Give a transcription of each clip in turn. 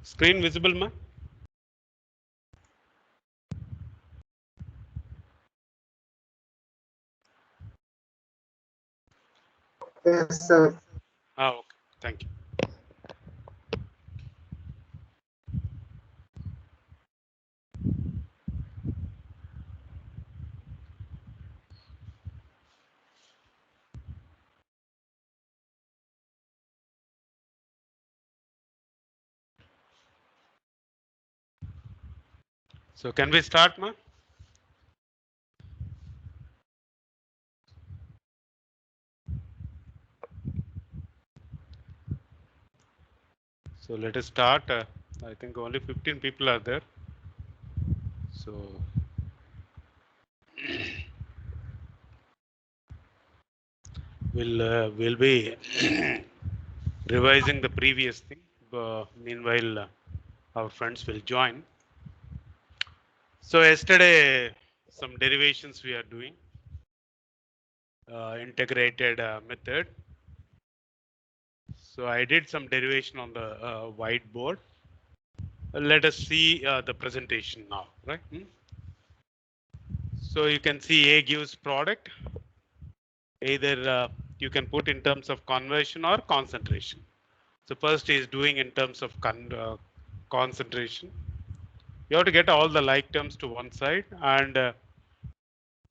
Screen visible, ma? Yes, sir. Okay. Thank you. So can we start, ma? So let us start. I think only 15 people are there. So we'll be revising the previous thing. Meanwhile, our friends will join. So yesterday, some derivations we are doing. Integrated method. So I did some derivation on the whiteboard. Let us see the presentation now, right? So you can see A gives product. Either you can put in terms of conversion or concentration. So first is doing in terms of concentration. You have to get all the like terms to one side and the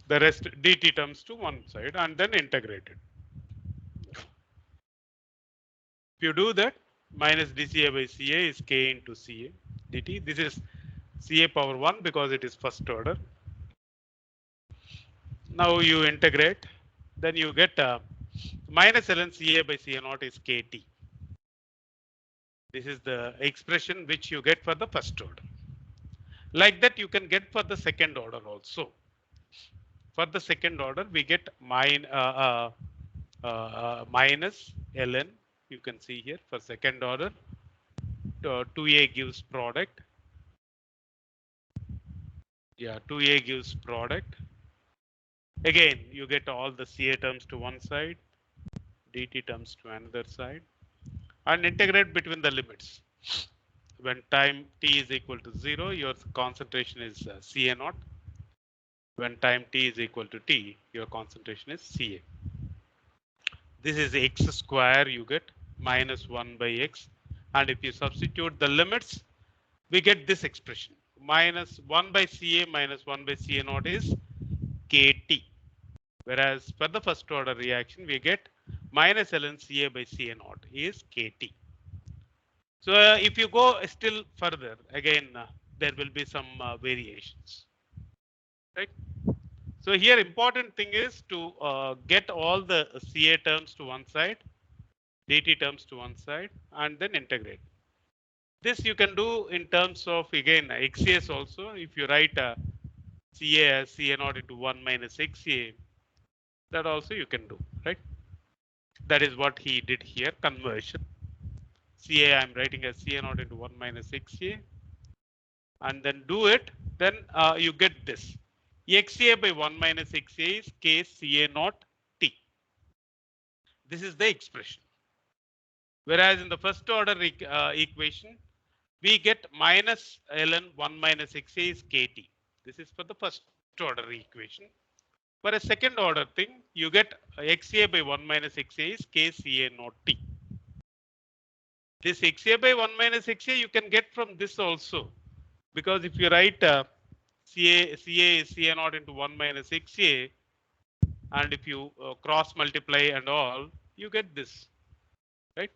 rest dt terms to one side and then integrate it. If you do that, minus dCA by CA is K into CA dt. This is CA power 1 because it is first order. Now you integrate, then you get minus ln CA by CA naught is KT. This is the expression which you get for the first order. Like that you can get for the second order also. For the second order, we get minus ln. You can see here for second order, 2a gives product. Yeah, 2a gives product. Again, you get all the CA terms to one side, dt terms to another side, and integrate between the limits. When time t is equal to 0, your concentration is CA naught. When time t is equal to t, your concentration is CA. This is x square, you get minus 1 by x. And if you substitute the limits, we get this expression. Minus 1 by CA minus 1 by CA naught is KT. Whereas for the first order reaction, we get minus ln CA by CA naught is KT. So if you go still further, again, there will be some variations, right? So here important thing is to get all the CA terms to one side, dt terms to one side, and then integrate. This you can do in terms of, again, XCS also. If you write CA as CA naught into 1 minus XA, that also you can do, right? That is what he did here, conversion. CA I'm writing as CA naught into 1 minus XA, and then do it, then you get this. XA by 1 minus XA is K CA naught T. This is the expression. Whereas in the first order equation, we get minus ln 1 minus XA is KT. This is for the first order equation. For a second order thing, you get XA by 1 minus XA is KCA naught T. This XA by 1 minus XA you can get from this also. Because if you write CA is CA naught into 1 minus XA, and if you cross multiply and all, you get this, right?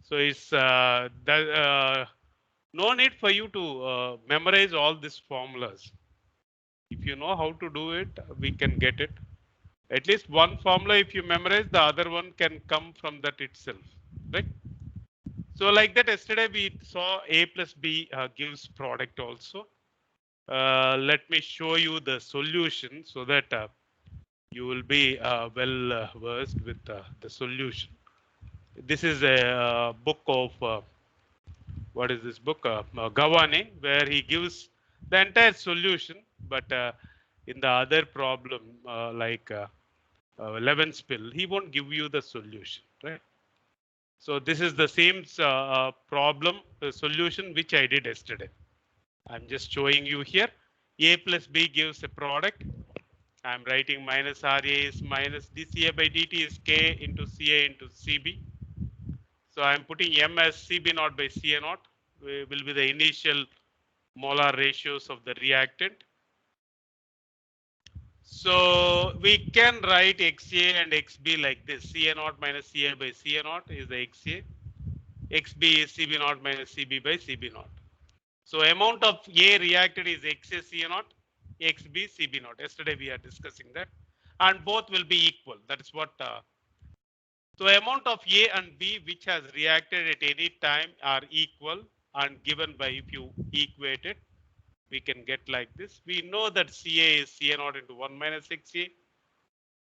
So it's no need for you to memorize all these formulas. If you know how to do it, we can get it. At least one formula, if you memorize, the other one can come from that itself, right? So like that, yesterday we saw A plus B gives product also. Let me show you the solution so that you will be well versed with the solution. This is a book of what is this book? Gavane, where he gives the entire solution, but in the other problem like Levenspill, he won't give you the solution, right? So this is the same problem solution which I did yesterday. I'm just showing you here. A plus B gives a product. I'm writing minus RA is minus dCA by dt is K into CA into CB. So I'm putting M as CB naught by CA naught will be the initial molar ratios of the reactant. So we can write XA and XB like this. CA naught minus CA by CA naught is the XA. XB is CB naught minus CB by CB naught. So amount of A reacted is XA CA naught, XB CB naught. Yesterday we are discussing that, and both will be equal. That is what. So amount of A and B which has reacted at any time are equal and given by, if you equate it, we can get like this. We know that CA is CA naught into 1 minus XA.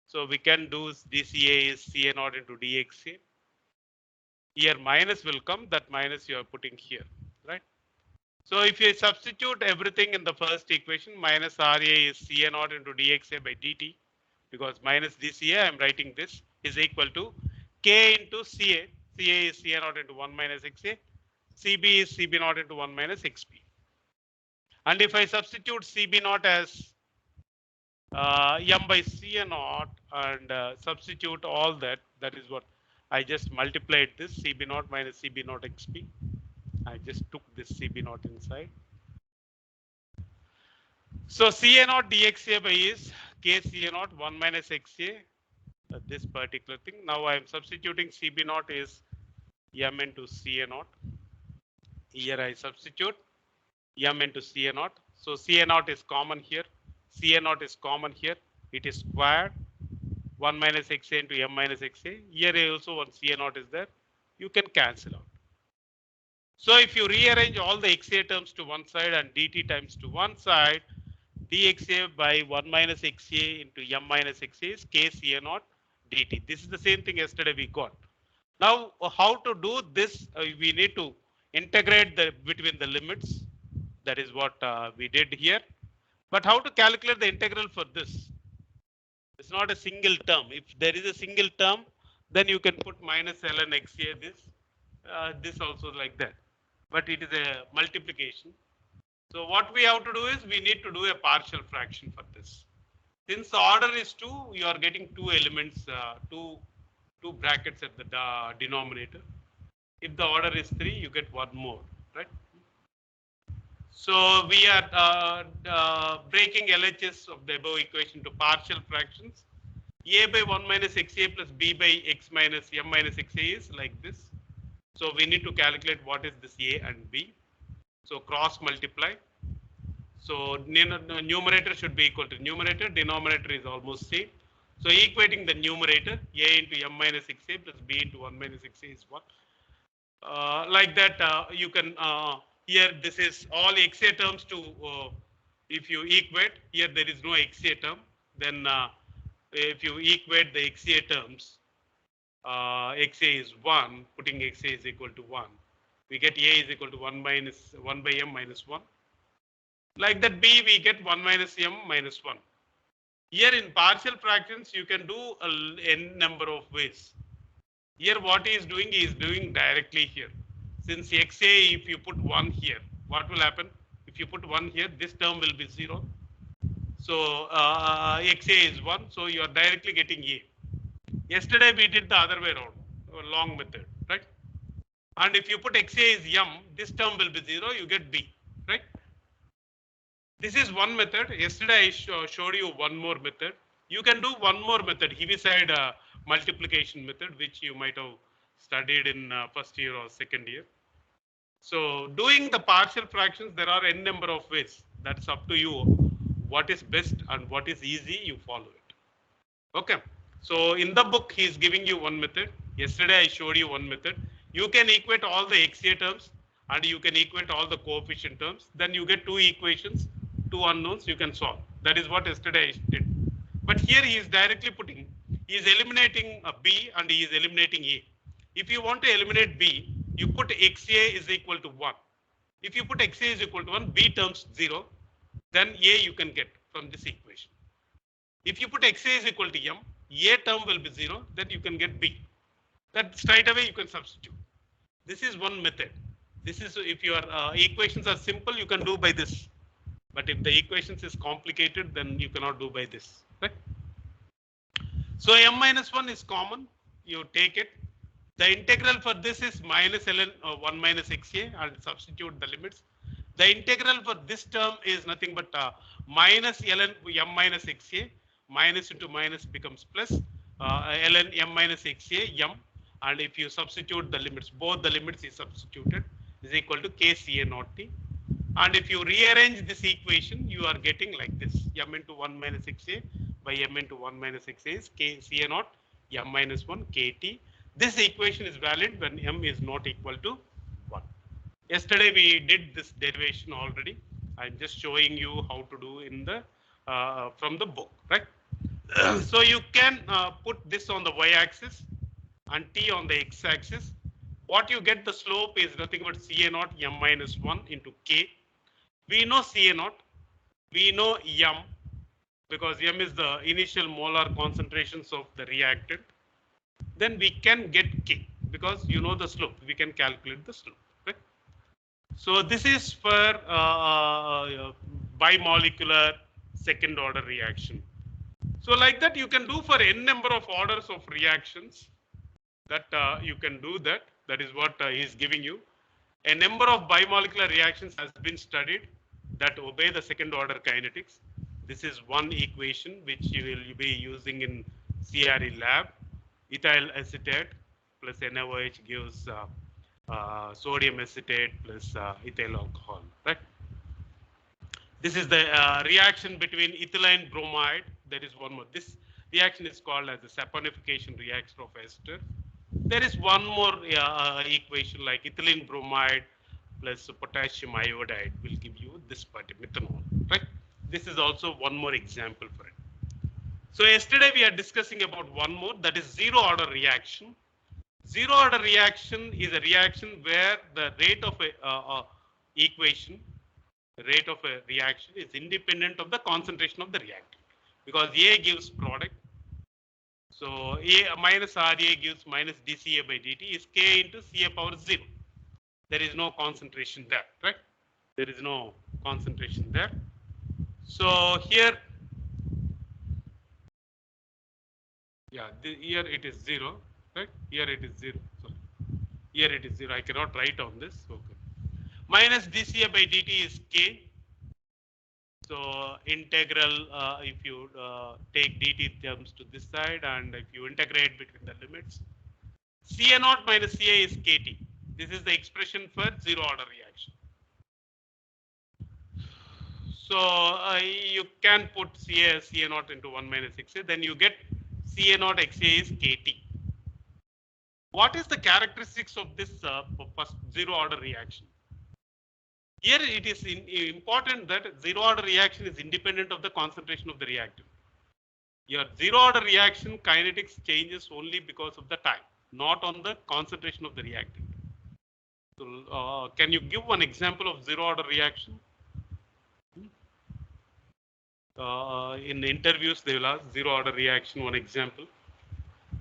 So we can do dCA is CA naught into dXA. Here minus will come, that minus you are putting here, right? So if you substitute everything in the first equation, minus RA is CA naught into dXA by dt, because minus dCA, I'm writing this, is equal to K into CA. CA is CA naught into 1 minus XA. CB is CB naught into 1 minus XB. And if I substitute CB naught as M by CA naught and substitute all that, that is what I just multiplied this CB naught minus CB naught XB. I just took this CB naught inside. So CA naught dXA by is K CA naught 1 minus XA, this particular thing. Now I am substituting CB naught is M into CA naught. Here I substitute M into CA naught. So CA naught is common here. CA naught is common here. It is squared. 1 minus XA into M minus XA. Here also one CA naught is there. You can cancel out. So if you rearrange all the XA terms to one side and dt times to one side, dXA by 1 minus XA into M minus XA is K CA naught dt. This is the same thing yesterday we got. Now, how to do this? We need to integrate between the limits. That is what we did here. But how to calculate the integral for this? It's not a single term. If there is a single term, then you can put minus ln XA this also like that. But it is a multiplication. So what we have to do is we need to do a partial fraction for this. Since the order is 2, you are getting 2 elements, two brackets at the denominator. If the order is 3, you get one more, right? So we are breaking LHS of the above equation to partial fractions. A by 1 minus XA plus B by X minus M minus XA is like this. So we need to calculate what is this A and B. So cross multiply. So numerator should be equal to numerator. Denominator is almost same. So equating the numerator, A into M minus XA plus B into 1 minus XA is 1. Like that, you can, here this is all XA terms to, if you equate, here there is no XA term. Then if you equate the XA terms, XA is 1, putting XA is equal to 1. We get A is equal to 1 by M minus 1. Like that, B we get 1 minus M minus 1. Here in partial fractions, you can do n number of ways. Here what he is doing directly here. Since XA, if you put 1 here, what will happen? If you put 1 here, this term will be 0. So XA is 1, so you are directly getting A. Yesterday we did the other way around, long method, right? And if you put XA is M, this term will be 0, you get B, right? This is one method. Yesterday I showed you one more method. You can do one more method, Heaviside multiplication method, which you might have studied in first year or second year. So doing the partial fractions, there are n number of ways. That's up to you. What is best and what is easy, you follow it. Okay. So in the book, he is giving you one method. Yesterday I showed you one method. You can equate all the XA terms and you can equate all the coefficient terms. Then you get two equations, two unknowns, you can solve. That is what yesterday I did. But here he is directly putting, he is eliminating a B and he is eliminating A. If you want to eliminate B, you put XA is equal to 1. If you put XA is equal to 1, B terms 0, then A you can get from this equation. If you put XA is equal to M, A term will be 0, then you can get B. that straight away you can substitute. This is one method. This is if your equations are simple, you can do by this. But if the equations is complicated, then you cannot do by this. Right? So m minus 1 is common. You take it. The integral for this is minus ln 1 minus xa and substitute the limits. The integral for this term is nothing but minus ln m minus xa, minus into minus becomes plus ln m minus xa m, and if you substitute the limits, both the limits is substituted, is equal to kca naught t. And if you rearrange this equation, you are getting like this: m into 1 minus xa by m into 1 minus xa is k ca naught m minus 1 kt. This equation is valid when m is not equal to 1. Yesterday we did this derivation already. I'm just showing you how to do in the from the book, right? So you can put this on the y-axis and t on the x-axis. What you get, the slope is nothing but ca naught m minus 1 into k. We know ca naught, we know m, because m is the initial molar concentrations of the reactant. Then we can get k because you know the slope. We can calculate the slope. Right? So this is for bimolecular second order reaction. So like that you can do for n number of orders of reactions. That you can do that. That is what he is giving you. A number of bimolecular reactions has been studied that obey the second order kinetics. This is one equation which you will be using in CRE lab. Ethyl acetate plus NaOH gives sodium acetate plus ethyl alcohol, right? This is the reaction between ethylene bromide. There is one more. This reaction is called as the saponification reaction of ester. There is one more equation like ethylene bromide plus potassium iodide will give you this particular methanol, right? This is also one more example for it. So yesterday we are discussing about one more, that is zero order reaction. Zero order reaction is a reaction where the rate of a equation, the rate of a reaction is independent of the concentration of the reactant, because A gives product. So A minus RA gives minus dCA by dt is K into Ca power 0. There is no concentration there, right? There is no concentration there. So here, yeah, here it is 0, right? Here it is 0. Sorry. Here it is 0. I cannot write on this. Okay. Minus dCA by dt is K. So integral, if you take dt terms to this side and if you integrate between the limits, Ca naught minus Ca is Kt. This is the expression for zero order reaction. So you can put Ca naught into 1 minus Xa, then you get Ca naught Xa is Kt. What is the characteristics of this first zero order reaction? Here it is important that zero order reaction is independent of the concentration of the reactant. Your zero order reaction kinetics changes only because of the time, not on the concentration of the reactant. So can you give one example of zero order reaction? In interviews they will ask zero order reaction, one example.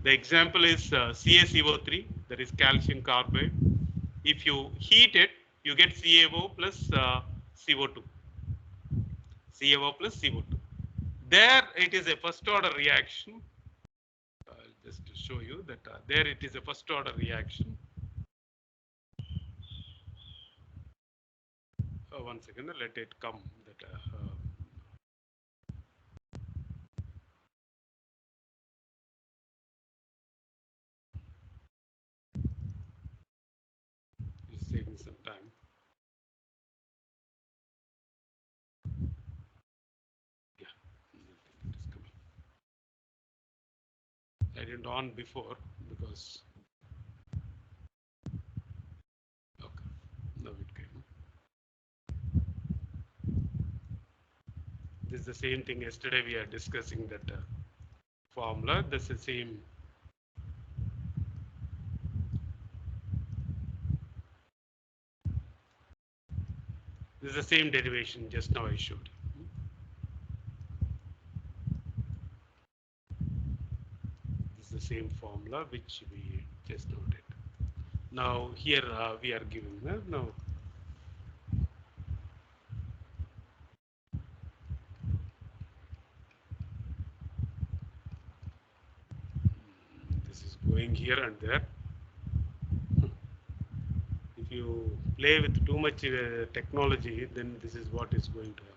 The example is CaCO3, that is calcium carbide. If you heat it, you get CaO plus CO2. CaO plus CO2. There it is a first order reaction. Just to show you that there it is a first order reaction. One second, let it come. That is taking some time. Yeah, it is coming. I didn't on before because okay, now it came. This is the same thing. Yesterday we are discussing that formula. This is the same. This is the same derivation just now I showed. This is the same formula which we just noted. Now here we are giving now this is going here and there. If you play with too much technology, then this is what is going to happen.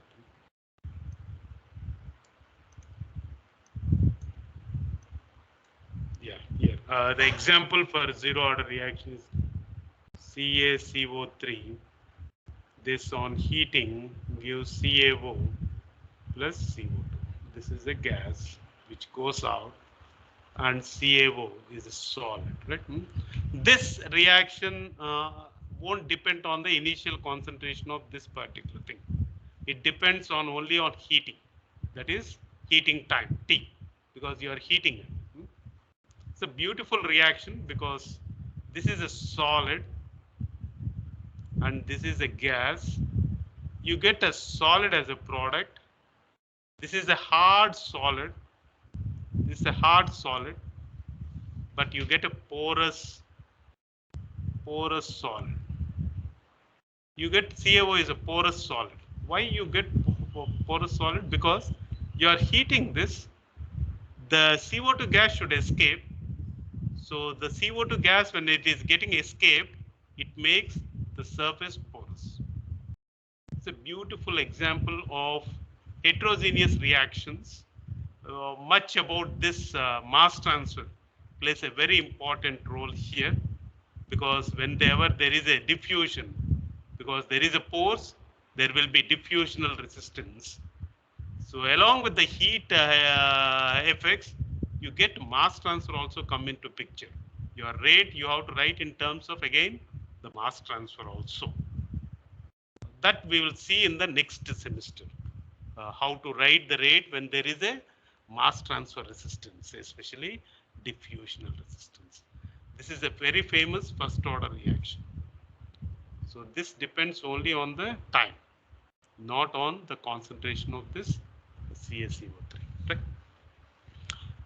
Yeah, here the example for zero order reaction is CaCO3. This on heating gives CaO plus CO2. This is a gas which goes out, and CaO is a solid, right? This reaction won't depend on the initial concentration of this particular thing. It depends on only on heating, that is heating time T, because you are heating it. It's a beautiful reaction because this is a solid and this is a gas. You get a solid as a product. This is a hard solid. This is a hard solid, but you get a porous solid. You get CaO is a porous solid. Why you get porous solid? Because you are heating this. The CO2 gas should escape. So the CO2 gas, when it is getting escaped, it makes the surface porous. It's a beautiful example of heterogeneous reactions. Much about this mass transfer plays a very important role here, because whenever there is a diffusion, because there is a pores, there will be diffusional resistance. So along with the heat effects, you get mass transfer also come into picture. Your rate you have to write in terms of, again, the mass transfer also. That we will see in the next semester. How to write the rate when there is a mass transfer resistance, especially diffusional resistance. This is a very famous first order reaction. So this depends only on the time, not on the concentration of this CaCO3. Right?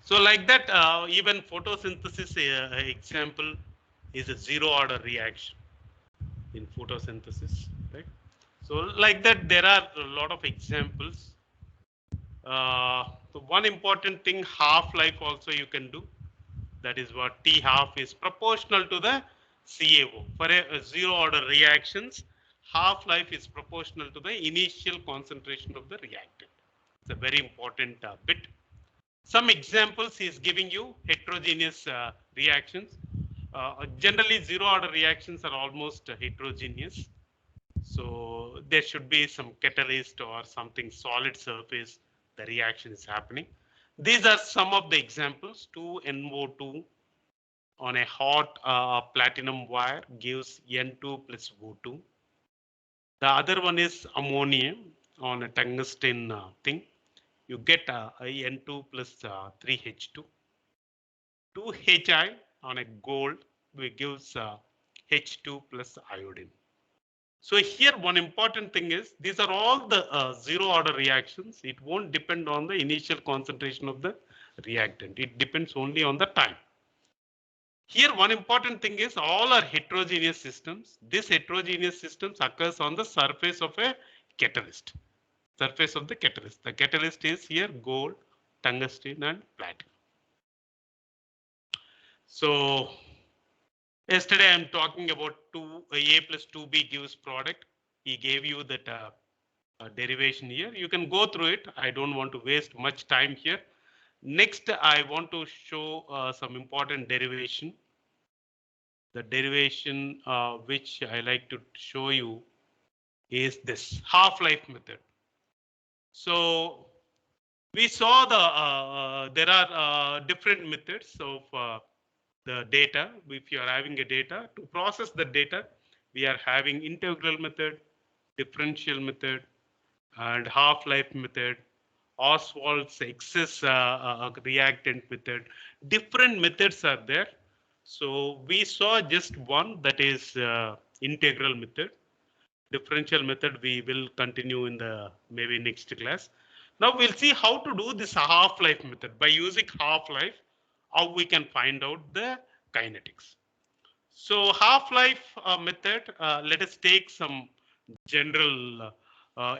So like that, even photosynthesis example is a zero order reaction in photosynthesis. Right? So like that, there are a lot of examples. So one important thing, half-life also you can do. That is what T half is proportional to the CaO. For a zero order reactions, half-life is proportional to the initial concentration of the reactant. It's a very important bit. Some examples is giving you heterogeneous reactions. Generally, zero order reactions are almost heterogeneous. So there should be some catalyst or something solid surface, the reaction is happening. These are some of the examples. 2NO2 on a hot platinum wire gives N2 plus O2. The other one is ammonia on a tungsten thing. You get N2 plus 3H2. 2Hi on a gold, which gives H2 plus iodine. So here one important thing is, these are all the zero order reactions. It won't depend on the initial concentration of the reactant. It depends only on the time. Here one important thing is, all are heterogeneous systems. This heterogeneous systems occurs on the surface of a catalyst. Surface of the catalyst. The catalyst is here gold, tungsten and platinum. So yesterday I'm talking about A plus 2B gives product. He gave you that derivation here. You can go through it. I don't want to waste much time here. Next, I want to show some important derivation. The derivation which I like to show you is this half-life method. So we saw there are different methods of the data. If you are having a data, to process the data, we are having integral method, differential method, and half-life method, Ostwald's excess reactant method. Different methods are there. So we saw just one, that is integral method. Differential method we will continue in the maybe next class. Now we'll see how to do this half-life method. By using half-life, how we can find out the kinetics. So half-life method, let us take some general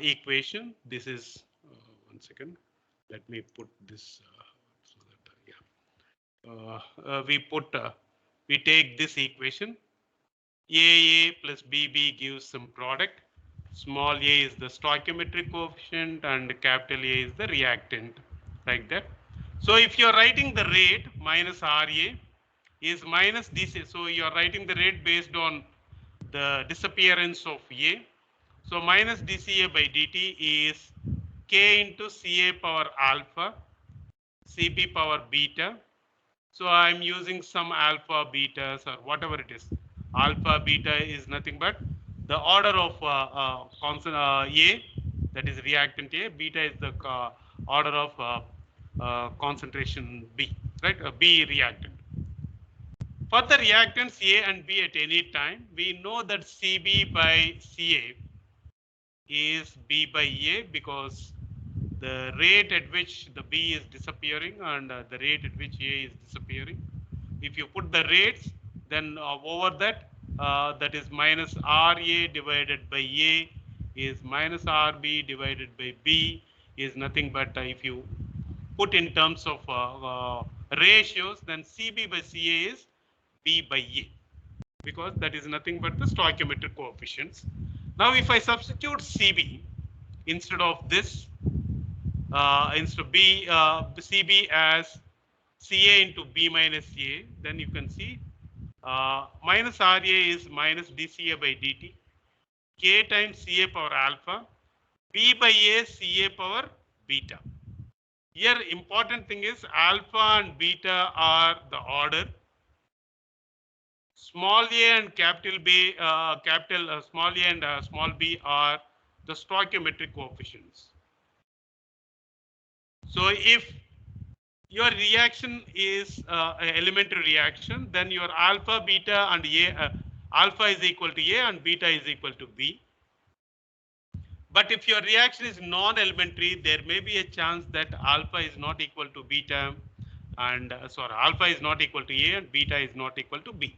equation. This is, one second, let me put this so that, we take this equation. AA plus BB gives some product. Small a is the stoichiometric coefficient and capital A is the reactant, like that. So if you're writing the rate minus RA is minus this, so you're writing the rate based on the disappearance of A. So minus dCA by dt is K into Ca power alpha, Cb power beta. So I'm using some alpha, betas, or whatever it is. Alpha, beta is nothing but the order of constant A, that is reactant A. Beta is the order of concentration B, right? B reactant. For the reactants A and B at any time, we know that Cb by Ca is B by A because the rate at which the B is disappearing and the rate at which A is disappearing. If you put the rates, then over that, that is minus RA divided by A is minus RB divided by B is nothing but if you put in terms of ratios, then CB by CA is B by A because that is nothing but the stoichiometric coefficients. Now, if I substitute CB instead of this, instead of CB as CA into B minus A, then you can see minus RA is minus dCA by dt, K times CA power alpha, B by A CA power beta. Here important thing is alpha and beta are the order. Small a and capital B, small a and small b are the stoichiometric coefficients. So if your reaction is an elementary reaction, then your alpha, beta, and alpha is equal to A and beta is equal to B. But if your reaction is non-elementary, there may be a chance that alpha is not equal to beta, and alpha is not equal to A and beta is not equal to B.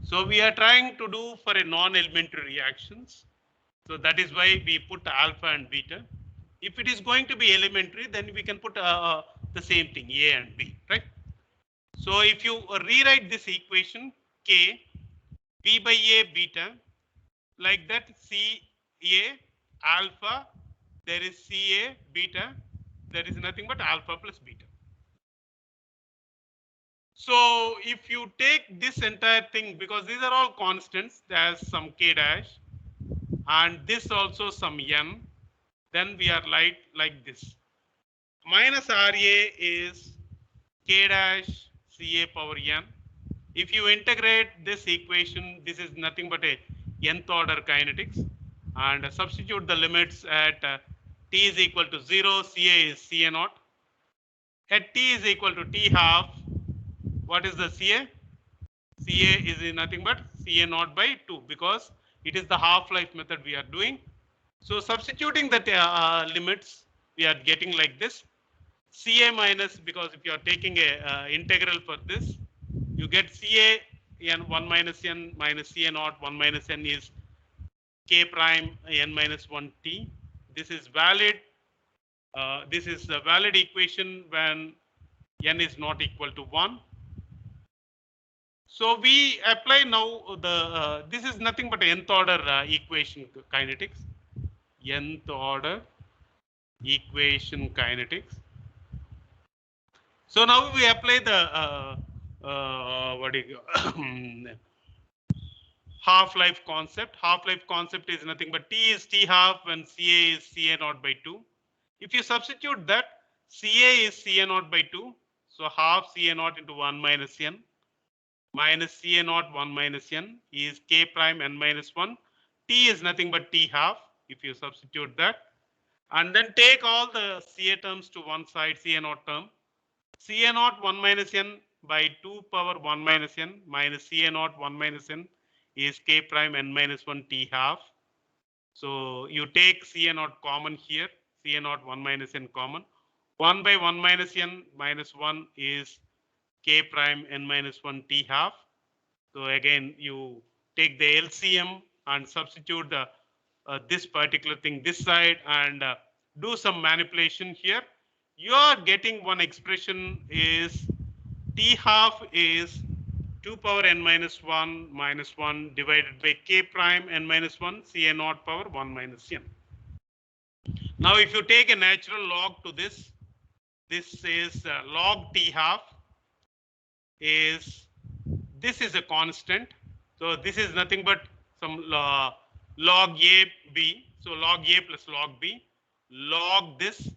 So we are trying to do for a non-elementary reactions. So that is why we put alpha and beta. If it is going to be elementary, then we can put the same thing, A and B, right? So if you rewrite this equation, K, B by A beta, like that, C A alpha, there is C A beta, there is nothing but alpha plus beta. So if you take this entire thing, because these are all constants, there's some K dash, and this also some N, then we are like this. Minus RA is K dash CA power N. If you integrate this equation, this is nothing but a nth order kinetics, and substitute the limits at t is equal to 0, Ca is Ca naught. At t is equal to t half, what is the Ca? Ca is nothing but Ca naught by 2 because it is the half-life method we are doing. So substituting the limits, we are getting like this. Ca minus, because if you are taking a integral for this, you get Ca n 1 minus n minus Ca naught 1 minus n is K prime n minus 1 t. This is valid. This is a valid equation when n is not equal to 1. So we apply now the this is nothing but nth order equation kinetics. Nth order equation kinetics. So now we apply the what do you half-life concept. Half-life concept is nothing but T is T half when Ca is Ca naught by 2. If you substitute that, Ca is Ca naught by 2. So half Ca naught into 1 minus n minus Ca naught 1 minus n is K prime n minus 1. T is nothing but T half if you substitute that. And then take all the Ca terms to one side, Ca naught term. Ca naught 1 minus n by 2 power 1 minus n minus Ca naught 1 minus n is K prime n minus 1 T half. So you take Ca naught common here, Ca naught 1 minus n common. 1 by 1 minus n minus 1 is K prime n minus 1 T half. So again, you take the LCM and substitute this particular thing this side and do some manipulation here. You are getting one expression is T half is 2 power n minus 1 divided by K prime n minus 1 C a naught power 1 minus n. Now if you take a natural log to this is log T half is, this is a constant. So this is nothing but some log A B. So log A plus log B, log this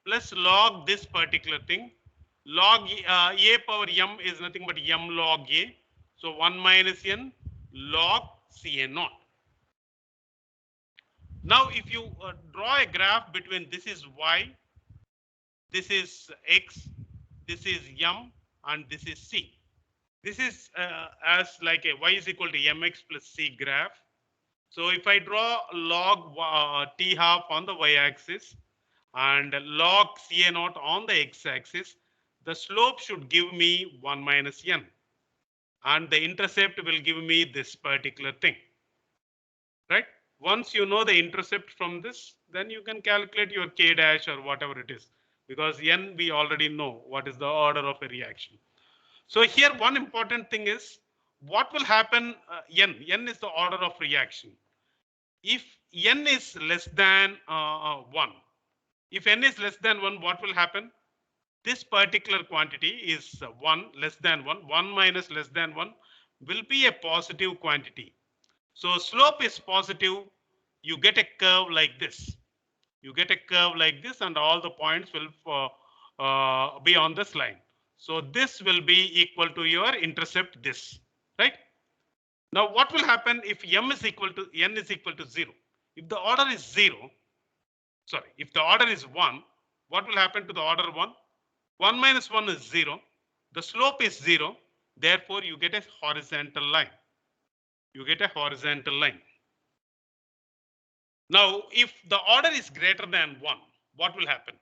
plus log this particular thing. Log A power m is nothing but m log A. So 1 minus n log C a naught. Now if you draw a graph between this is y, this is x, this is m, and this is c. This is as like a y is equal to mx plus c graph. So if I draw log t half on the y-axis and log ca naught on the x-axis, the slope should give me 1 minus n. And the intercept will give me this particular thing. Right? Once you know the intercept from this, then you can calculate your k dash or whatever it is. Because n we already know what is the order of a reaction. So here one important thing is what will happen n is the order of reaction. If n is less than 1, if n is less than 1, what will happen? This particular quantity is 1 less than 1, 1 minus less than 1 will be a positive quantity. So slope is positive, you get a curve like this. You get a curve like this and all the points will be on this line. So this will be equal to your intercept this, right? Now what will happen if m is equal to n is equal to 0? If the order is 0, sorry, if the order is 1, what will happen to the order 1? 1 minus 1 is 0. The slope is 0. Therefore, you get a horizontal line. You get a horizontal line. Now, if the order is greater than 1, what will happen?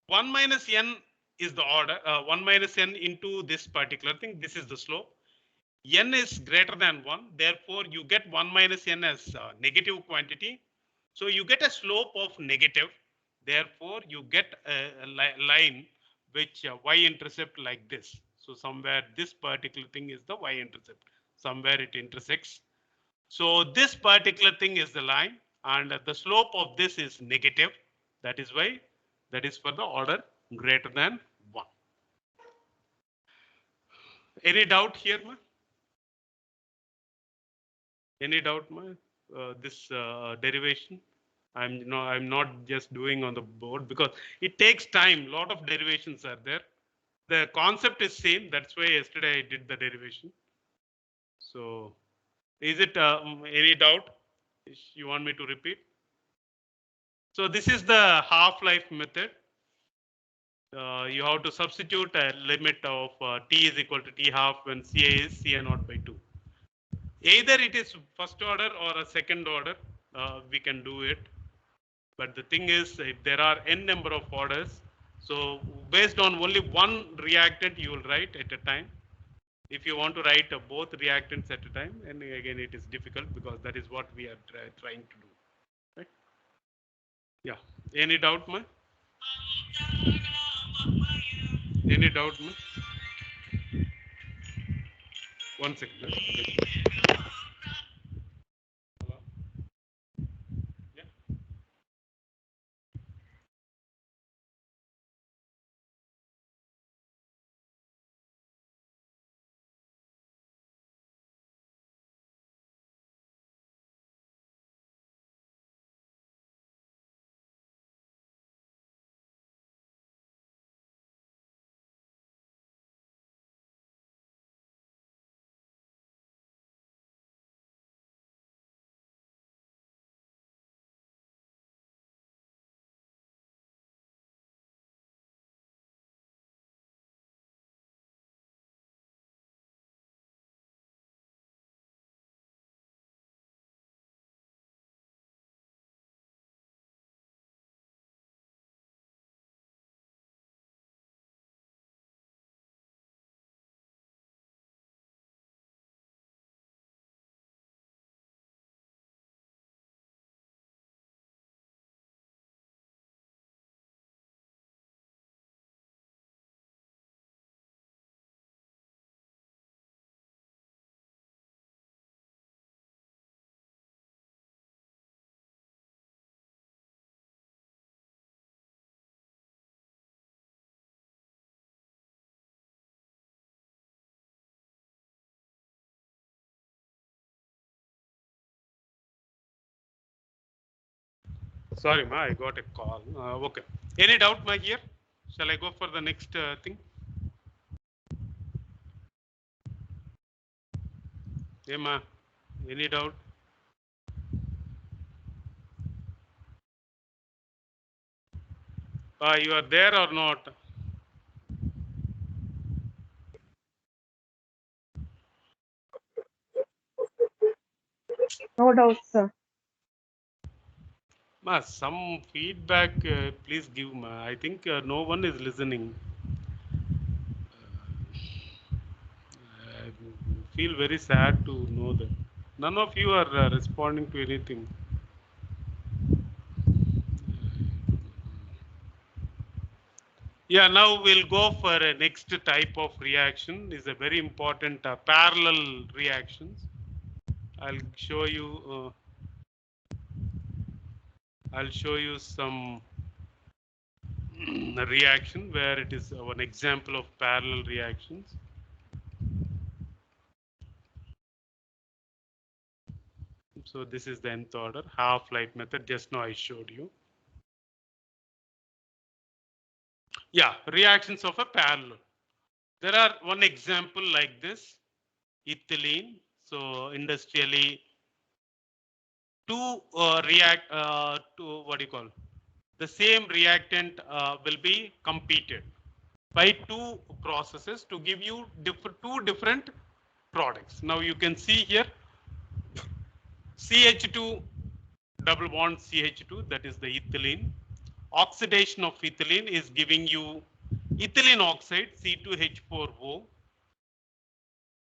1 minus n is the order, 1 minus n into this particular thing. This is the slope. N is greater than 1. Therefore, you get 1 minus n as negative quantity. So you get a slope of negative. Therefore, you get a line which y-intercept like this. So somewhere this particular thing is the y-intercept. Somewhere it intersects. So this particular thing is the line and the slope of this is negative. That is why that is for the order greater than 1. Any doubt here, ma? Any doubt, ma? This derivation? I'm not just doing on the board because it takes time. Lot of derivations are there. The concept is same. That's why yesterday I did the derivation. So, is it any doubt? You want me to repeat? So this is the half-life method. You have to substitute a limit of t is equal to t half when Ca is Ca naught by 2. Either it is first order or a second order, we can do it. But the thing is, if there are n number of orders, so based on only one reactant, you will write at a time. If you want to write both reactants at a time, and again it is difficult because that is what we are trying to do. Right? Yeah. Any doubt, ma? Any doubt, ma? 1 second. Sorry, ma, I got a call. Okay. Any doubt, my dear? Shall I go for the next thing? Hey, ma, any doubt? You are there or not? No doubt, sir. Ma, some feedback, please give, ma. I think no one is listening. I feel very sad to know that none of you are responding to anything. Yeah, now we'll go for a next type of reaction. Is a very important parallel reactions. I'll show you. I'll show you some reaction where it is an example of parallel reactions. So this is the nth order half-life method. Just now I showed you. Yeah, reactions of a parallel. There are one example like this, ethylene. So industrially, two react to what do you call? The same reactant will be competed by two processes to give you two different products. Now you can see here CH2 double bond CH2, that is the ethylene. Oxidation of ethylene is giving you ethylene oxide C2H4O,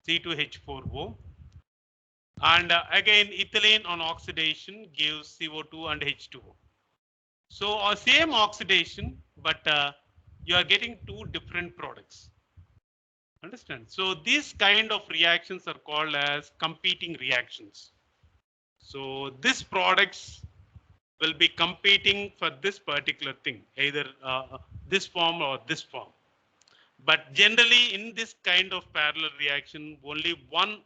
C2H4O. And again, ethylene on oxidation gives CO2 and H2O. So same oxidation, but you are getting two different products. Understand? So these kind of reactions are called as competing reactions. So these products will be competing for this particular thing, either this form or this form. But generally in this kind of parallel reaction, only one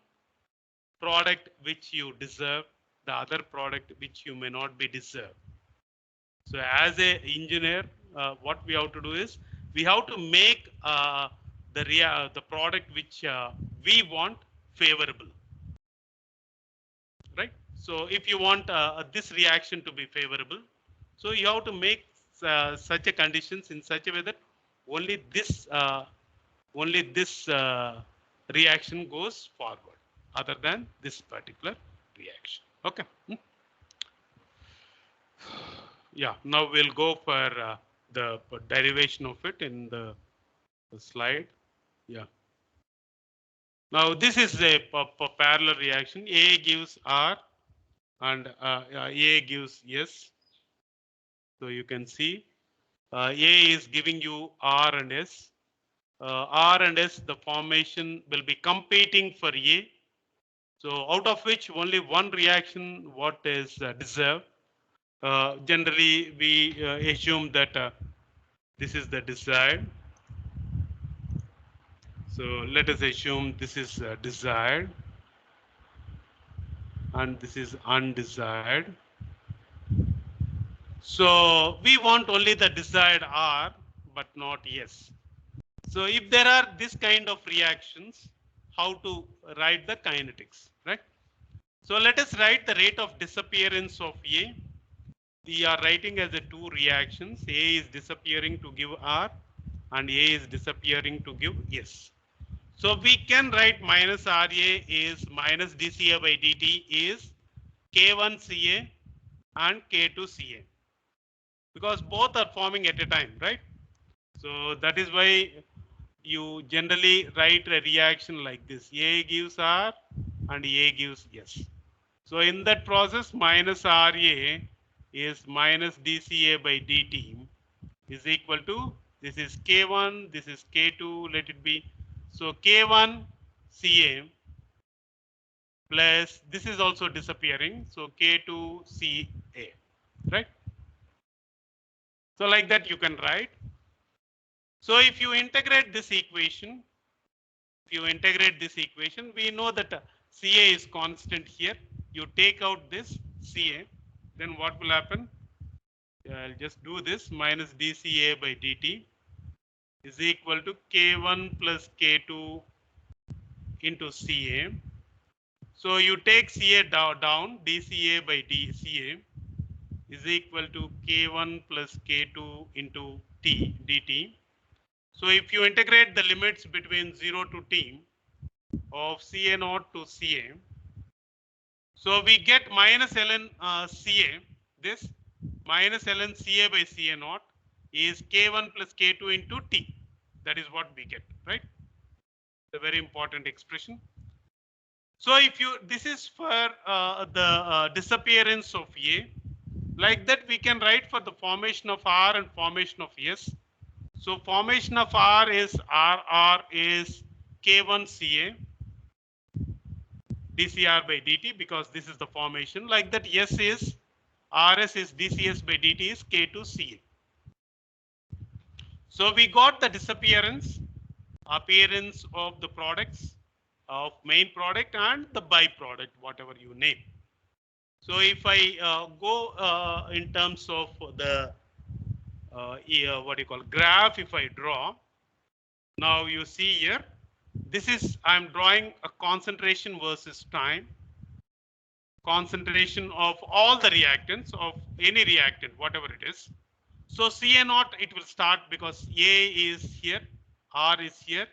product which you deserve, the other product which you may not be deserved. So as a engineer, what we have to do is we have to make the product which we want favorable, right? So if you want this reaction to be favorable, so you have to make such a conditions in such a way that only this reaction goes forward, other than this particular reaction. Okay. Yeah, now we'll go for the derivation of it in the slide. Yeah. Now this is a parallel reaction. A gives R and A gives S. So you can see A is giving you R and S. R and S, the formation will be competing for A. So out of which only one reaction what is deserved. Generally, we assume that this is the desired. So let us assume this is desired and this is undesired. So we want only the desired R, but not S. So if there are this kind of reactions, how to write the kinetics, right? So let us write the rate of disappearance of A. We are writing as a two reactions. A is disappearing to give R and A is disappearing to give S. So we can write minus RA is minus dCA by dt is K1CA and K2CA, because both are forming at a time, right? So that is why you generally write a reaction like this. A gives R and A gives S. So in that process, minus RA is minus dCA by dt is equal to, this is K1, this is K2, let it be. So K1 CA plus this is also disappearing. So K2 CA, right? So like that you can write. So if you integrate this equation, we know that CA is constant here. You take out this CA, then what will happen? I'll just do this. Minus dCA by dt is equal to K1 plus K2 into Ca. So you take Ca down, dCA by dCA is equal to K1 plus K2 into T dt. So if you integrate the limits between 0 to T of Ca naught to Ca, so we get minus ln Ca, this minus ln Ca by Ca naught is K1 plus K2 into T. That is what we get, right? The very important expression. So if you, this is for the disappearance of A. Like that we can write for the formation of R and formation of S. So formation of R is RR is K1Ca dCr by dt, because this is the formation. Like that S is RS is dCs by dt is K2Ca. So we got the disappearance, appearance of the products of main product and the byproduct, whatever you name. So if I go in terms of the what you call graph, if I draw, now you see here, this is, I'm drawing a concentration versus time, concentration of all the reactants of any reactant, whatever it is. So Ca naught, it will start because A is here, R is here,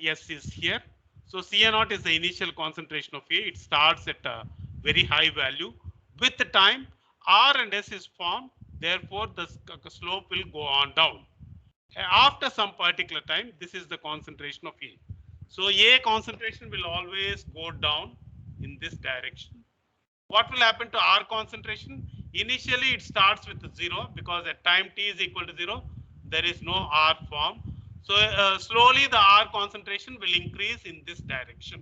S is here. So Ca naught is the initial concentration of A. It starts at a very high value. With the time, R and S is formed. Therefore, the slope will go on down. After some particular time, this is the concentration of A. So A concentration will always go down in this direction. What will happen to R concentration? Initially, it starts with 0 because at time t is equal to 0, there is no R form. So slowly the R concentration will increase in this direction.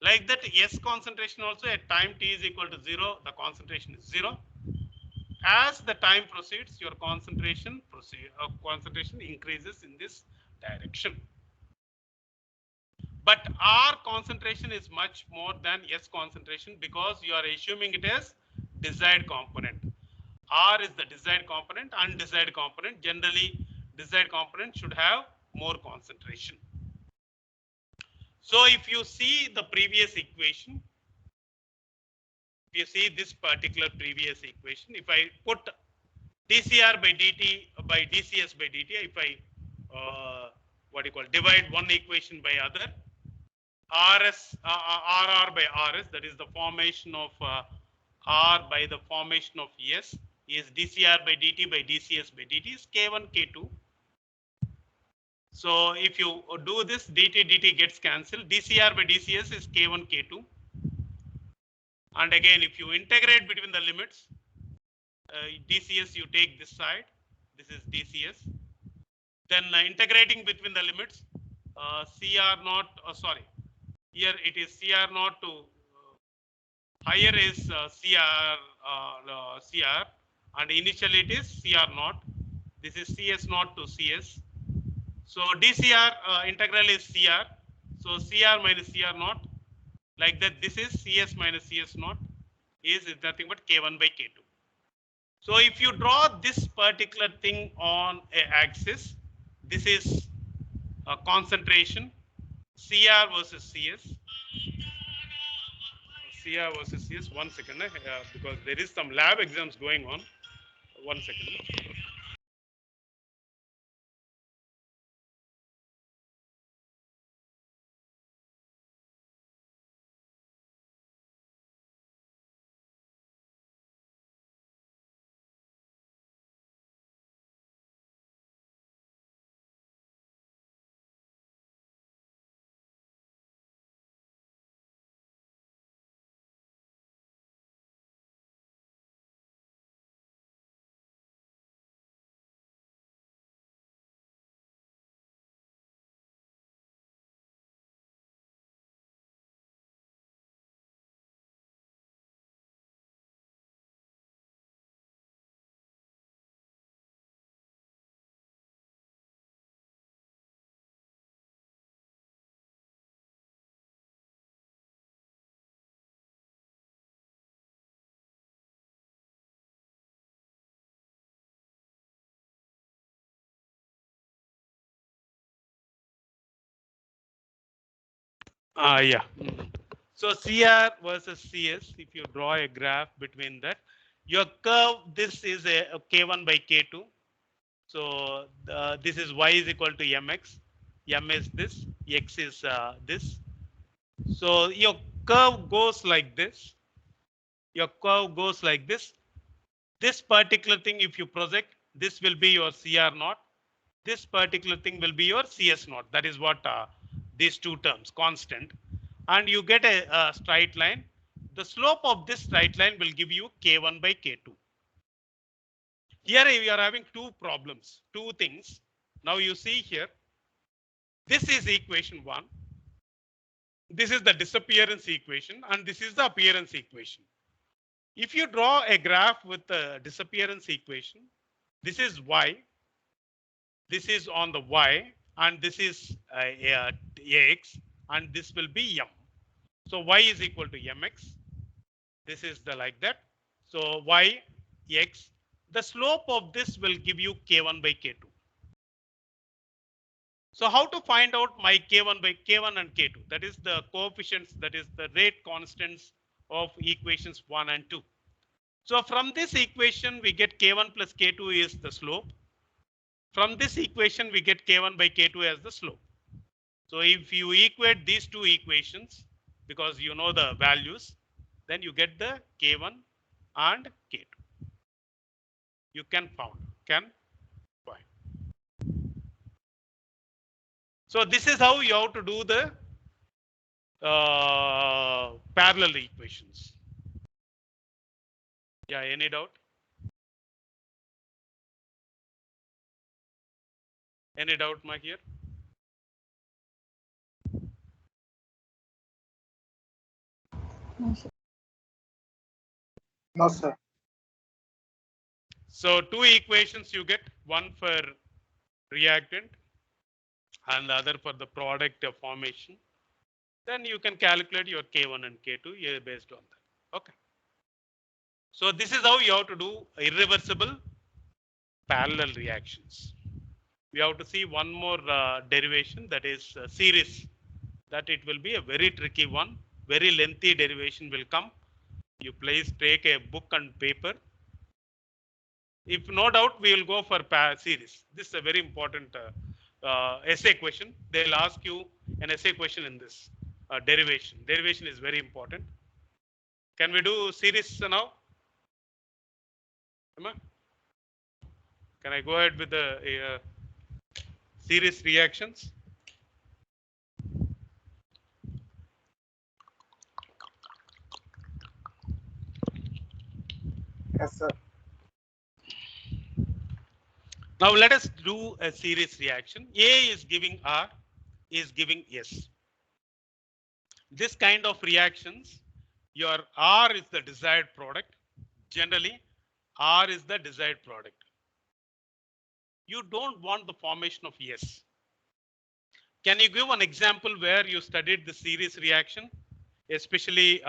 Like that, S concentration also at time t is equal to 0, the concentration is 0. As the time proceeds, your concentration increases in this direction. But R concentration is much more than S concentration because you are assuming it as desired component. R is the desired component, undesired component. Generally, desired component should have more concentration. So if you see the previous equation, if you see this particular previous equation, if I put dCr by dt by dCs by dt, if I what you call divide one equation by other, RS RR by RS, that is the formation of R by the formation of S, is dCr by dt by dCs by dt is K1 K2. So if you do this, dt gets cancelled. dCr by dCs is K1 K2. And again, if you integrate between the limits, dCs you take this side, this is dCs. Then integrating between the limits, Cr naught, sorry, here it is Cr naught to higher is Cr, and initially it is Cr naught. This is Cs naught to Cs. So dCr integral is Cr. So Cr minus Cr naught, like that. This is Cs minus Cs naught is nothing but K1 by K2. So if you draw this particular thing on a axis, this is a concentration, Cr versus Cs. Cr versus Cs. 1 second, because there is some lab exams going on. 1 second. Yeah. So CR versus CS, if you draw a graph between that, your curve, this is a K1 by K2. So this is Y is equal to MX. M is this, X is this. So your curve goes like this. Your curve goes like this. This particular thing, if you project, this will be your CR naught. This particular thing will be your CS naught. That is what these two terms, constant. And you get a straight line. The slope of this straight line will give you K1 by K2. Here we are having two problems, two things. Now you see here, this is equation 1. This is the disappearance equation and this is the appearance equation. If you draw a graph with the disappearance equation, this is Y, this is on the Y, and this is X, and this will be M. So Y is equal to MX. This is the like that. So Y, X, the slope of this will give you K1 by K2. So how to find out my K1 by K1 and K2? That is the coefficients, that is the rate constants of equations 1 and 2. So from this equation, we get K1 plus K2 is the slope. From this equation, we get K1 by K2 as the slope. So if you equate these two equations, because you know the values, then you get the K1 and K2. You can find. So this is how you have to do the parallel equations. Yeah, any doubt? Any doubt, my here? No, sir. So two equations you get, one for reactant and the other for the product of formation. Then you can calculate your K1 and K2 based on that. Okay. So this is how you have to do irreversible parallel reactions. We have to see one more derivation, that is series. That it will be a very tricky one. Very lengthy derivation will come. You please take a book and paper. If no doubt, we will go for series. This is a very important essay question. They'll ask you an essay question in this derivation. Derivation is very important. Can we do series now? Can I go ahead with the series reactions? Yes, sir. Now let us do a series reaction. A is giving R, is giving S. This kind of reactions, your R is the desired product. Generally, R is the desired product. You don't want the formation of S. Can you give an example where you studied the series reaction, especially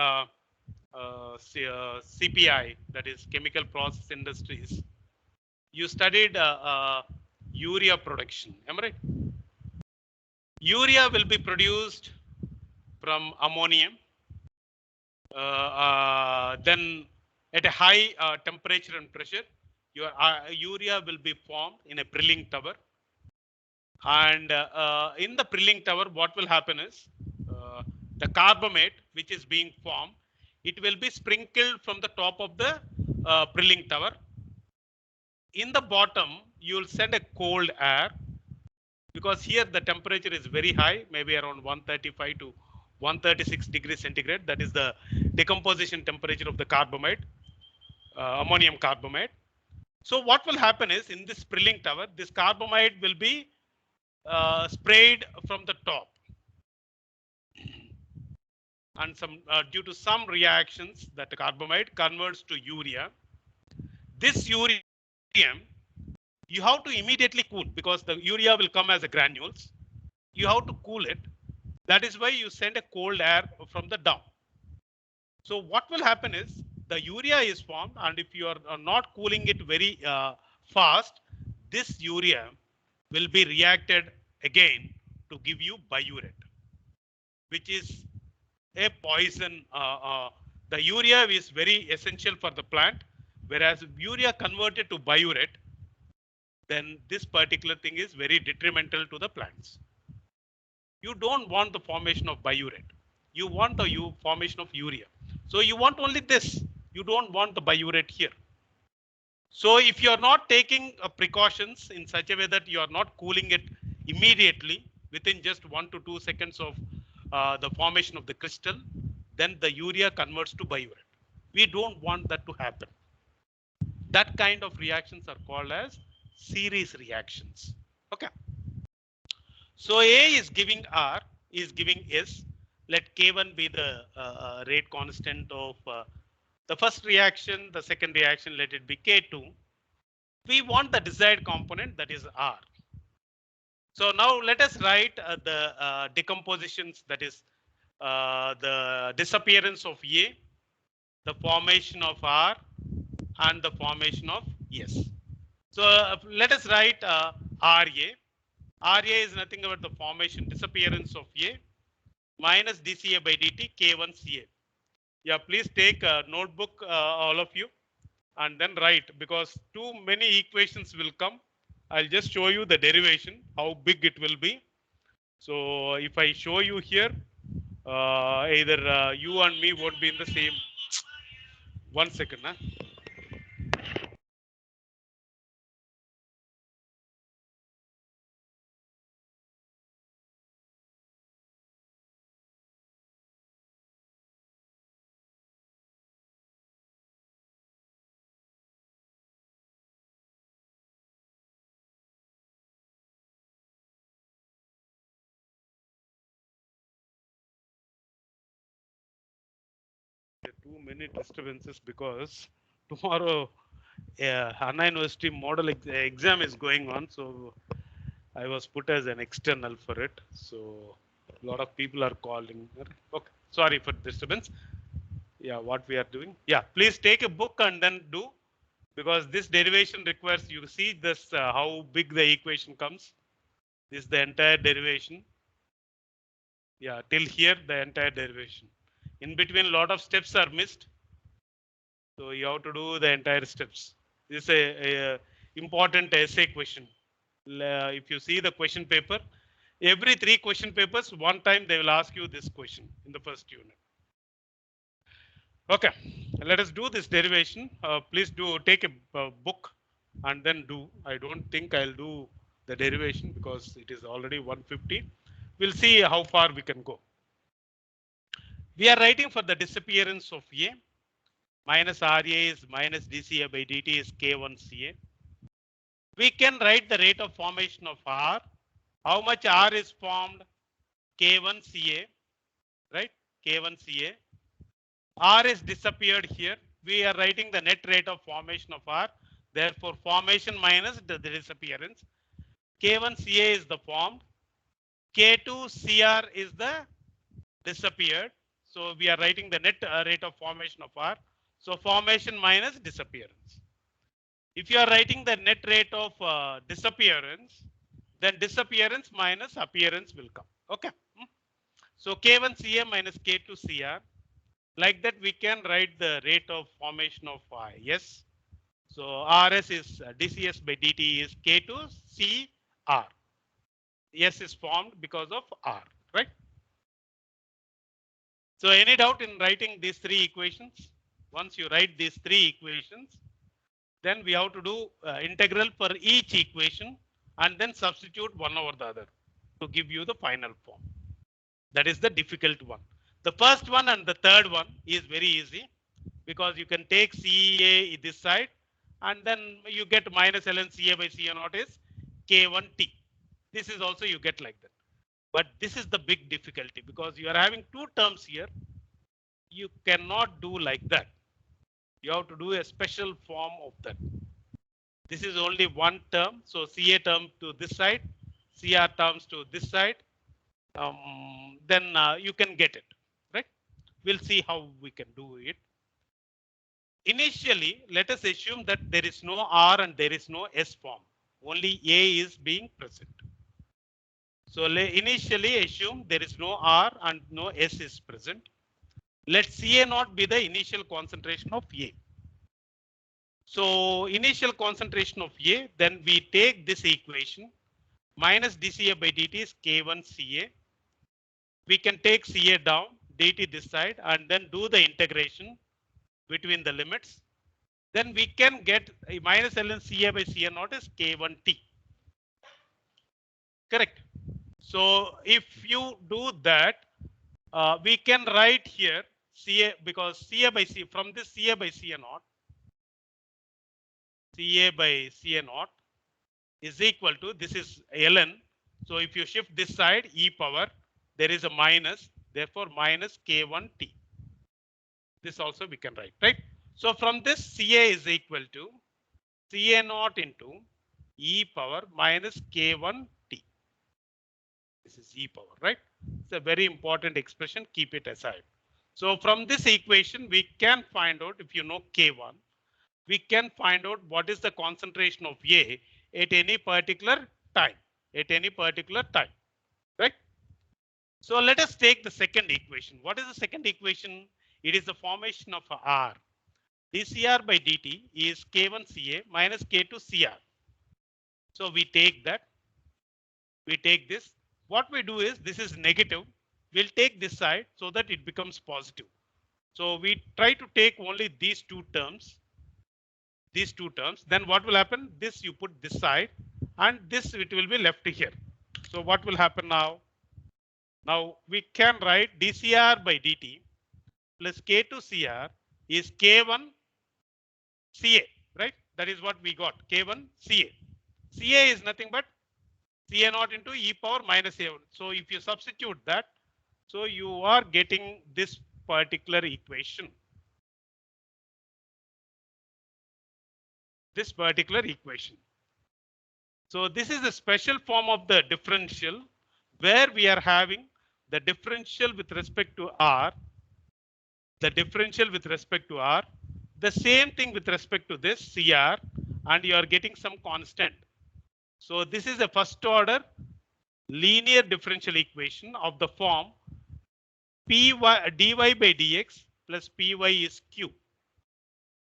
CPI, that is chemical process industries? You studied urea production, am I right? Urea will be produced from ammonium. Then at a high temperature and pressure, your urea will be formed in a Prilling tower. And in the Prilling tower, what will happen is the carbamate which is being formed, it will be sprinkled from the top of the Prilling tower. In the bottom, you will send a cold air, because here the temperature is very high, maybe around 135 to 136 degrees centigrade. That is the decomposition temperature of the carbamate, ammonium carbamate. So what will happen is, in this Prilling tower, this carbamate will be sprayed from the top, and some due to some reactions, that the carbamate converts to urea. This urea you have to immediately cool, because the urea will come as a granules. You have to cool it. That is why you send a cold air from the down. So what will happen is, the urea is formed, and if you are not cooling it very fast, this urea will be reacted again to give you biuret. which is a poison. The urea is very essential for the plant, whereas urea converted to biuret, then this particular thing is very detrimental to the plants. You don't want the formation of biuret. You want the formation of urea. So you want only this. You don't want the biuret here. So if you are not taking precautions in such a way that you are not cooling it immediately within just 1 to 2 seconds of the formation of the crystal, then the urea converts to biuret. We don't want that to happen. That kind of reactions are called as series reactions. Okay. So A is giving R, is giving S. Let K1 be the rate constant of the first reaction, the second reaction, let it be K2. We want the desired component, that is R. So now let us write the decompositions, that is the disappearance of A, the formation of R, and the formation of S. So let us write RA. RA is nothing but the formation, disappearance of A minus dCA by dt K1CA. Yeah, please take a notebook, all of you, and then write, because too many equations will come. I'll just show you the derivation, how big it will be. So if I show you here, either you and me won't be in the same. 1 second. Huh? 2 minute disturbances because tomorrow Anna University model exam is going on. So I was put as an external for it. So a lot of people are calling. Okay, sorry for disturbance. Yeah, what we are doing. Yeah, please take a book and then do, because this derivation requires you see this how big the equation comes. This is the entire derivation. Yeah, till here the entire derivation. In between, a lot of steps are missed. So you have to do the entire steps. This is a important essay question. If you see the question paper, every 3 question papers, one time they will ask you this question in the first unit. Okay, let us do this derivation. Please do take a book and then do. I don't think I'll do the derivation because it is already 150. We'll see how far we can go. We are writing for the disappearance of A. Minus RA is minus dCA by dt is K1CA. We can write the rate of formation of R. How much R is formed? K1CA, right? K1CA. R is disappeared here. We are writing the net rate of formation of R. Therefore, formation minus the disappearance. K1CA is the formed. K2CR is the disappeared. So we are writing the net rate of formation of R. So formation minus disappearance. If you are writing the net rate of disappearance, then disappearance minus appearance will come. Okay. So K1CA minus K2CR. Like that, we can write the rate of formation of S. So RS is dCS by dt is K2CR. S is formed because of R, right? So any doubt in writing these 3 equations? Once you write these 3 equations, then we have to do integral for each equation and then substitute one over the other to give you the final form. That is the difficult one. The first one and the third one is very easy because you can take CA this side and then you get minus ln CA by CA naught is K1T. This is also you get like that. But this is the big difficulty because you are having 2 terms here. You cannot do like that. You have to do a special form of that. This is only one term. So CA term to this side, CR terms to this side. Then you can get it, right? We'll see how we can do it. Initially, let us assume that there is no R and there is no S form. Only A is being present. So initially assume there is no R and no S is present. Let Ca not be the initial concentration of A. So initial concentration of A, then we take this equation minus dCA by dt is K1 Ca. We can take Ca down, dt this side, and then do the integration between the limits. Then we can get minus ln Ca by Ca naught is K1T. Correct. So if you do that, we can write here Ca, because Ca by C from this Ca by Ca naught, Ca by Ca naught is equal to, this is ln. So if you shift this side e power, there is a minus, therefore minus K1T. This also we can write, right? So from this Ca is equal to Ca naught into e power minus K1T. This is e power, right? It's a very important expression. Keep it aside. So from this equation, we can find out, if you know K1, we can find out what is the concentration of A at any particular time, right? So let us take the second equation. What is the second equation? It is the formation of R. dCr by dt is K1Ca minus K2Cr. So we take that. We take this. What we do is, this is negative. We'll take this side so that it becomes positive. So we try to take only these two terms. Then what will happen? This you put this side, and this it will be left here. So what will happen now? Now we can write dCr by dt plus K2Cr is K1 Ca, right? That is what we got, K1 Ca. Ca is nothing but Ca naught into e power minus A1. So if you substitute that, so you are getting this particular equation. So this is a special form of the differential where we are having the differential with respect to R, the same thing with respect to this Cr, and you are getting some constant. So this is a first order linear differential equation of the form dy by dx plus py is q.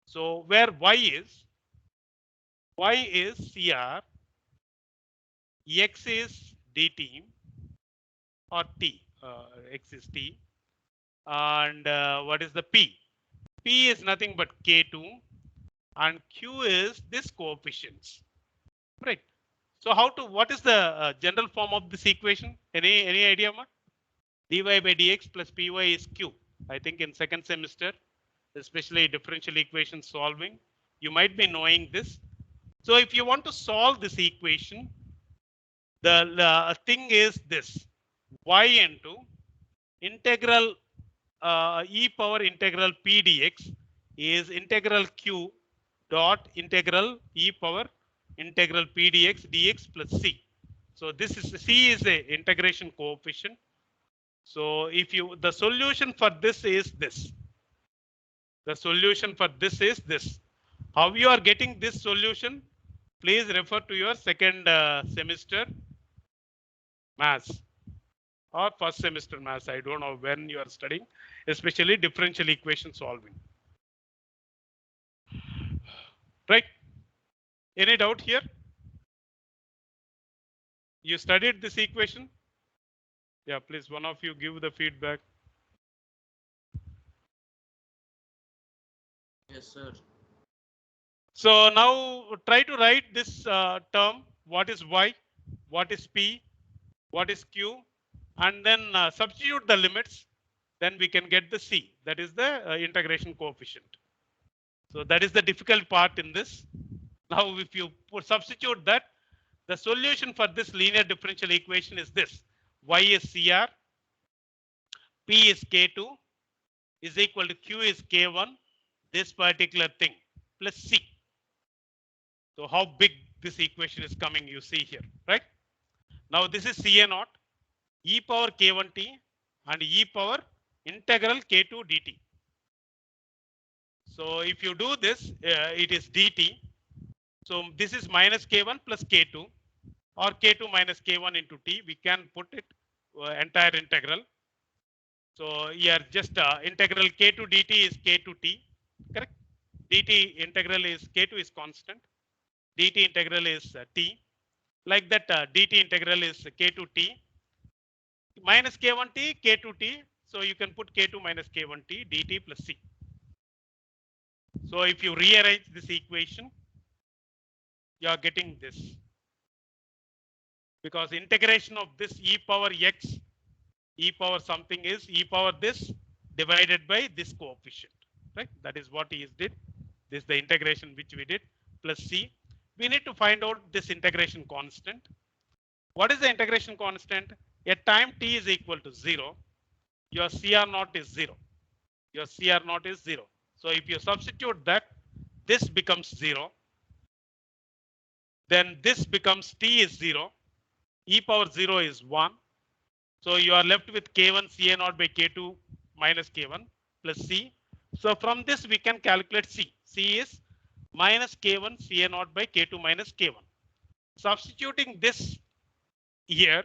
So where y is Cr, x is dt or t, x is t, and what is the p? P is nothing but K2, and Q is this coefficients, right? So what is the general form of this equation? Any idea, Mark? dy by dx plus py is q. I think in second semester, especially differential equation solving, you might be knowing this. So if you want to solve this equation, the thing is this: y into integral e power integral p dx is integral q dot integral e power integral p dx plus c. So this is c is the integration coefficient. So if you, the solution for this is this. How you are getting this solution? Please refer to your second semester maths or first semester maths. I don't know when you are studying, especially differential equation solving. Right? Any doubt here? You studied this equation? Yeah, please, one of you give the feedback. Yes, sir. So now try to write this term. What is y? What is p? What is q? And then substitute the limits. Then we can get the c. That is the integration coefficient. So that is the difficult part in this. Now, if you substitute that, the solution for this linear differential equation is this: y is Cr, p is K2 is equal to q is K1, this particular thing, plus c. So how big this equation is coming, you see here, right? Now this is Ca naught, e power K1t and e power integral K2 dt. So if you do this, it is dt. So this is minus K1 plus K2, or k2 minus k1 into t. We can put it entire integral. So here just integral k2 dt is k2 t, correct? Dt integral is k2 is constant. Dt integral is t. Like that, dt integral is k2 t minus k1 t, k2 t. So you can put k2 minus k1 t dt plus c. So if you rearrange this equation, you are getting this, because integration of this e power x, e power something is e power this divided by this coefficient, right? That is what he did. This is the integration which we did plus c. We need to find out this integration constant. What is the integration constant? At time t is equal to 0, your CR naught is 0. Your CR naught is 0. So if you substitute that, this becomes 0. Then this becomes t is 0. E power 0 is 1. So you are left with k1 CA naught by k2 minus k1 plus c. So from this we can calculate c. C is minus k1 CA naught by k2 minus k1. Substituting this here,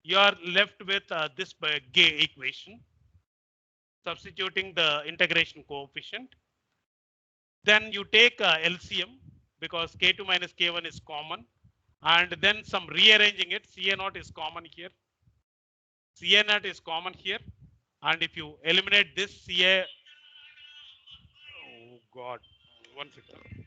you are left with this Gay equation. Substituting the integration coefficient. Then you take LCM, because k2 minus k1 is common, and then some rearranging it. CA naught is common here. CA naught is common here. And if you eliminate this CA, oh God, 1 second.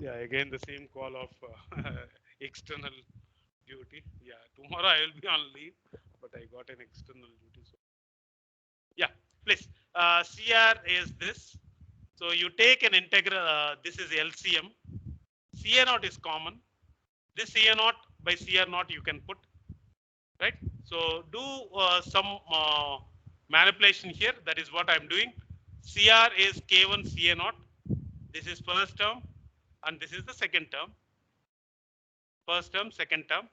Yeah, again the same call of external duty. Yeah, tomorrow I will be on leave, but I got an external duty. So yeah, please. CR is this. So you take an integral. This is LCM. CA naught is common. This CA naught by CR naught you can put, right? So do some manipulation here. That is what I'm doing. CR is K1 CA naught. This is first term, and this is the second term. First term, second term.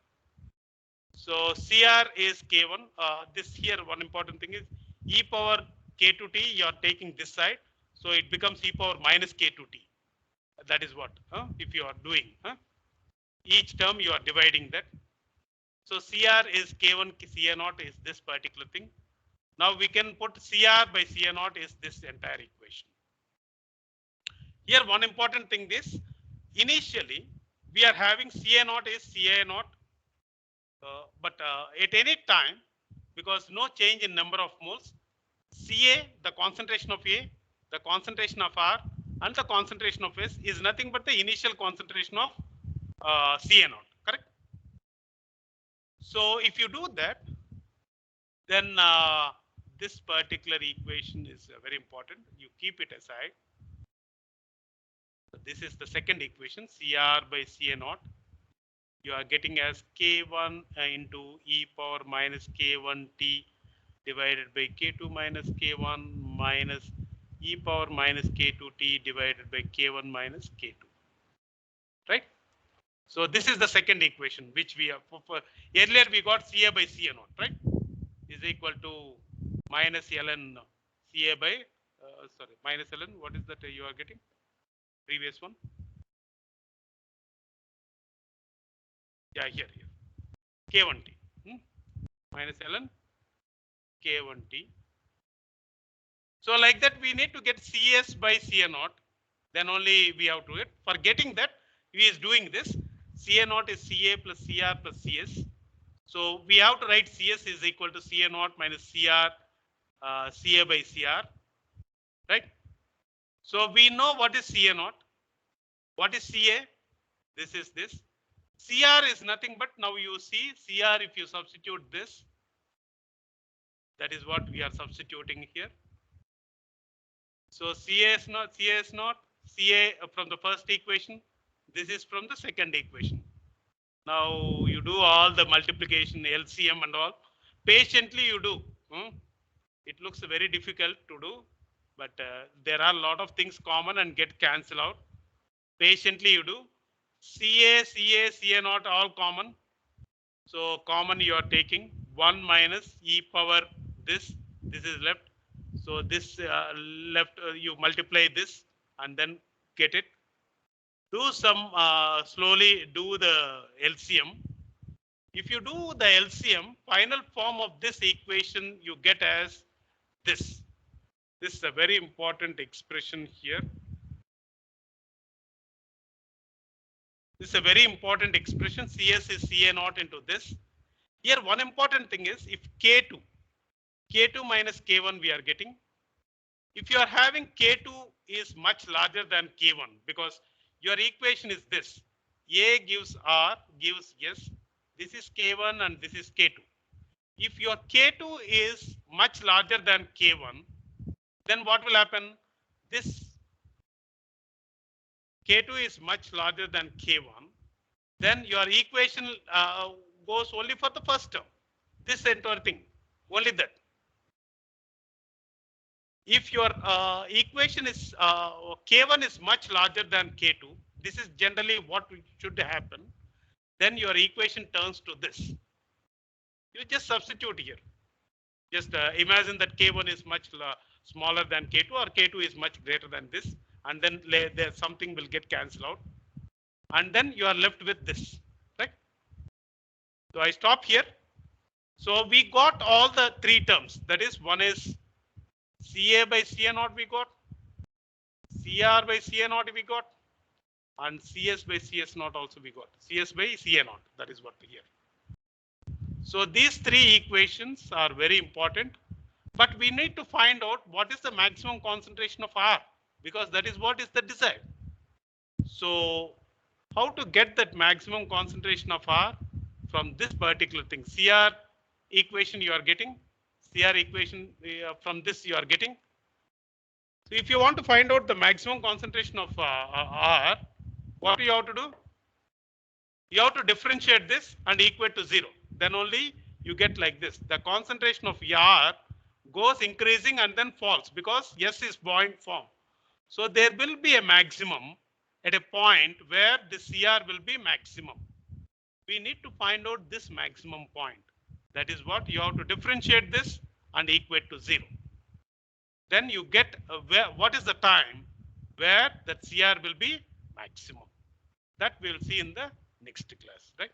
So CR is K1. This here, one important thing is e power K2T, you are taking this side. So it becomes e power minus K2T. That is what, if you are doing. Each term you are dividing that. So CR is K1 CA0 is this particular thing. Now we can put CR by CA0 is this entire equation. Here one important thing is, initially we are having CA0 is CA0, but at any time, because no change in number of moles, Ca, the concentration of A, the concentration of R, and the concentration of S is nothing but the initial concentration of Ca0, correct? So if you do that, then this particular equation is very important. You keep it aside. This is the second equation, Cr by Ca0. You are getting as K1 into e power minus K1t divided by K2 minus K1 minus e power minus K2t divided by K1 minus K2. Right? So this is the second equation which we have. Earlier we got Ca by Ca0, right? Is equal to minus ln Ca by, sorry, minus ln, what is that you are getting? Previous one. Yeah, here. K1t. Minus ln K1T. So like that, we need to get CS by CA naught. Then only we have to do it. For getting that, we is doing this. CA naught is CA plus CR plus CS. So we have to write CS is equal to CA naught minus CR, CA by CR, right? So we know what is CA naught. What is CA? This is this. CR is nothing but now you see CR if you substitute this. That is what we are substituting here. So CA is not, CA from the first equation. This is from the second equation. Now you do all the multiplication, LCM and all. Patiently you do. It looks very difficult to do, but there are a lot of things common and get cancelled out. Patiently you do. CA naught all common. So common you are taking 1 minus e power this is left. So this left you multiply this and then get it. Do some slowly do the LCM. If you do the LCM, final form of this equation you get as this. This is a very important expression here. This is a very important expression. CS is CA naught into this. Here one important thing is if K2 minus K1 we are getting. If you are having K2 is much larger than K1 because your equation is this. A gives R gives S. This is K1 and this is K2. If your K2 is much larger than K1, then what will happen? This K2 is much larger than K1. Then your equation goes only for the first term. This entire thing, only that. If your equation is K1 is much larger than K2, this is generally what should happen. Then your equation turns to this. You just substitute here. Just imagine that K1 is much smaller than K2 or K2 is much greater than this. And then there something will get cancelled out. And then you are left with this, right? So I stop here. So we got all the three terms. That is one is CA by CA naught we got, CR by CA naught we got, and CS by CS naught also we got. CS by CA naught, that is what we hear. So these three equations are very important, but we need to find out what is the maximum concentration of R because that is what is the desired. So how to get that maximum concentration of R from this particular thing? CR equation you are getting, CR equation from this you are getting. So if you want to find out the maximum concentration of R, what you have to do? You have to differentiate this and equate to 0. Then only you get like this. The concentration of R goes increasing and then falls because S is buoyant form. So there will be a maximum at a point where the CR will be maximum. We need to find out this maximum point. That is what you have to differentiate this and equate to 0. Then you get what is the time where that CR will be maximum. That we'll see in the next class, right?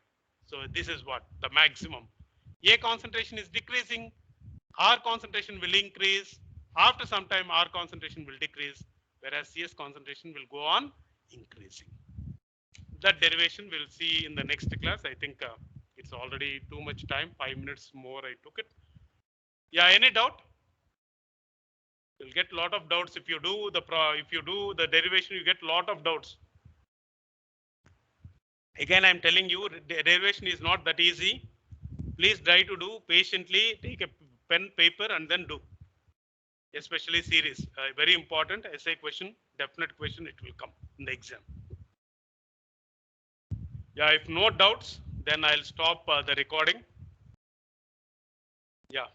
So this is what the maximum. A concentration is decreasing, R concentration will increase. After some time, R concentration will decrease, whereas CS concentration will go on increasing. That derivation we'll see in the next class. I think it's already too much time. 5 minutes more I took it. Yeah, any doubt? You'll get a lot of doubts if you do the derivation. You get a lot of doubts. Again, I'm telling you, derivation is not that easy. Please try to do patiently. Take a pen, paper, and then do. Especially series, very important essay question, definite question. It will come in the exam. Yeah, if no doubts, then I'll stop the recording. Yeah.